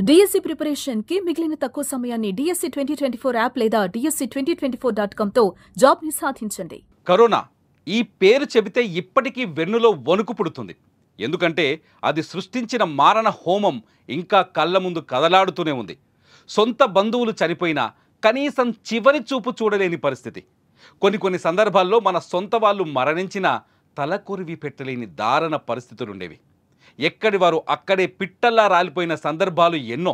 DSC preparation కి మిగిలిన తక్కువ సమయాన్ని డిఎస్సి 2024 యాప్ లేదా DSC2024.com తో జాబ్ ని సాధించండి. కరోనా ఈ పేరు చెబితే ఇప్పటికీ వెన్నులో వణుకు పుడుతుంది. ఎందుకంటే అది సృష్టించిన మారణ హోమం ఇంకా కళ్ళ ముందు కదలాడుతూనే ఉంది. సొంత బంధువులు చనిపోయినా కనీసం చివరి చూపు చూడలేని పరిస్థితి. కొన్ని సందర్భాల్లో మన సొంత వాళ్ళు మరణించినా తలకొరివి పెట్టలేని దారుణ పరిస్థితులుండేవి. ఎక్కడి వారు అక్కడే పిట్టల్లా రాలిపోయిన సందర్భాలు ఎన్నో.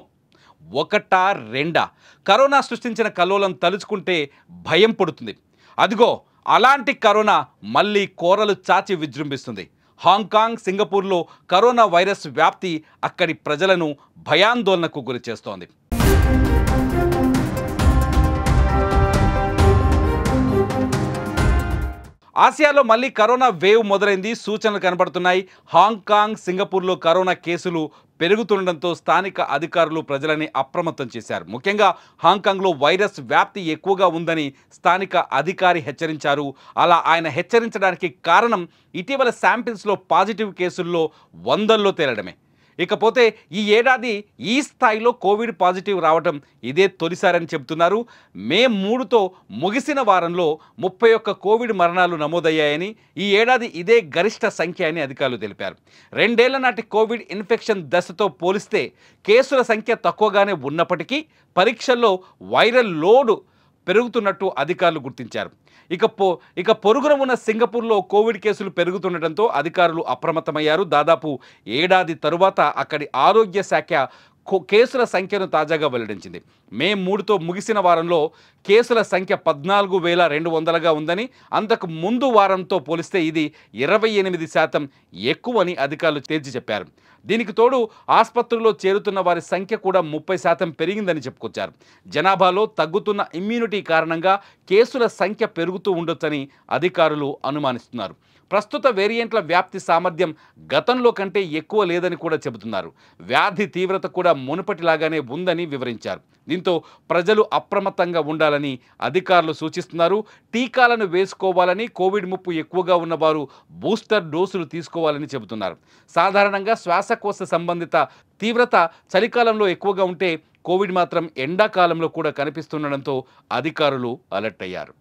ఒకటా రెండా కరోనా సృష్టించిన కల్లోలం తలుచుకుంటే భయం పుడుతుంది. అదిగో అలాంటి కరోనా మళ్ళీ కోరలు చాచి విజృంభిస్తుంది. హాంకాంగ్, సింగపూర్లో కరోనా వైరస్ వ్యాప్తి అక్కడి ప్రజలను భయాందోళనకు గురి చేస్తోంది. ఆసియాలో మళ్ళీ కరోనా వేవ్ మొదలైంది. సూచనలు కనబడుతున్నాయి. హాంకాంగ్, సింగపూర్లో కరోనా కేసులు పెరుగుతుండటంతో స్థానిక అధికారులు ప్రజలని అప్రమత్తం చేశారు. ముఖ్యంగా హాంకాంగ్లో వైరస్ వ్యాప్తి ఎక్కువగా ఉందని స్థానిక అధికారి హెచ్చరించారు. అలా ఆయన హెచ్చరించడానికి కారణం ఇటీవల శాంపిల్స్లో పాజిటివ్ కేసుల్లో వందల్లో తేలడమే. ఇకపోతే ఈ ఏడాది ఈ స్థాయిలో కోవిడ్ పాజిటివ్ రావటం ఇదే తొలిసారని చెబుతున్నారు. మే 3తో ముగిసిన వారంలో 31 కోవిడ్ మరణాలు నమోదయ్యాయని, ఈ ఏడాది ఇదే గరిష్ట సంఖ్య అని అధికారులు తెలిపారు. 2 ఏళ్ల నాటి కోవిడ్ ఇన్ఫెక్షన్ దశతో పోలిస్తే కేసుల సంఖ్య తక్కువగానే ఉన్నప్పటికీ పరీక్షల్లో వైరల్ లోడ్ పెరుగుతున్నట్టు అధికారులు గుర్తించారు. ఇక పొరుగున ఉన్న సింగపూర్లో కోవిడ్ కేసులు పెరుగుతుండటంతో అధికారులు అప్రమత్తమయ్యారు. దాదాపు ఏడాది తరువాత అక్కడి ఆరోగ్య శాఖ కేసుల సంఖ్యను తాజాగా వెల్లడించింది. మే 3తో ముగిసిన వారంలో కేసుల సంఖ్య 14,200గా ఉందని, అంతకు ముందు వారంతో పోలిస్తే ఇది 28% ఎక్కువని అధికారులు తేల్చి చెప్పారు. దీనికి తోడు ఆసుపత్రుల్లో చేరుతున్న వారి సంఖ్య కూడా 30% పెరిగిందని చెప్పుకొచ్చారు. జనాభాలో తగ్గుతున్న ఇమ్యూనిటీ కారణంగా కేసుల సంఖ్య పెరుగుతూ ఉండొచ్చని అధికారులు అనుమానిస్తున్నారు. ప్రస్తుత వేరియంట్ల వ్యాప్తి సామర్థ్యం గతంలో కంటే ఎక్కువ లేదని కూడా చెబుతున్నారు. వ్యాధి తీవ్రత కూడా మునుపటిలాగానే ఉందని వివరించారు. దీంతో ప్రజలు అప్రమత్తంగా ఉండాలని అధికారులు సూచిస్తున్నారు. టీకాలను వేసుకోవాలని, కోవిడ్ ముప్పు ఎక్కువగా ఉన్నవారు బూస్టర్ డోసులు తీసుకోవాలని చెబుతున్నారు. సాధారణంగా శ్వాసకోశ సంబంధిత తీవ్రత చలికాలంలో ఎక్కువగా ఉంటే కోవిడ్ మాత్రం ఎండాకాలంలో కూడా కనిపిస్తుండడంతో అధికారులు అలర్ట్ అయ్యారు.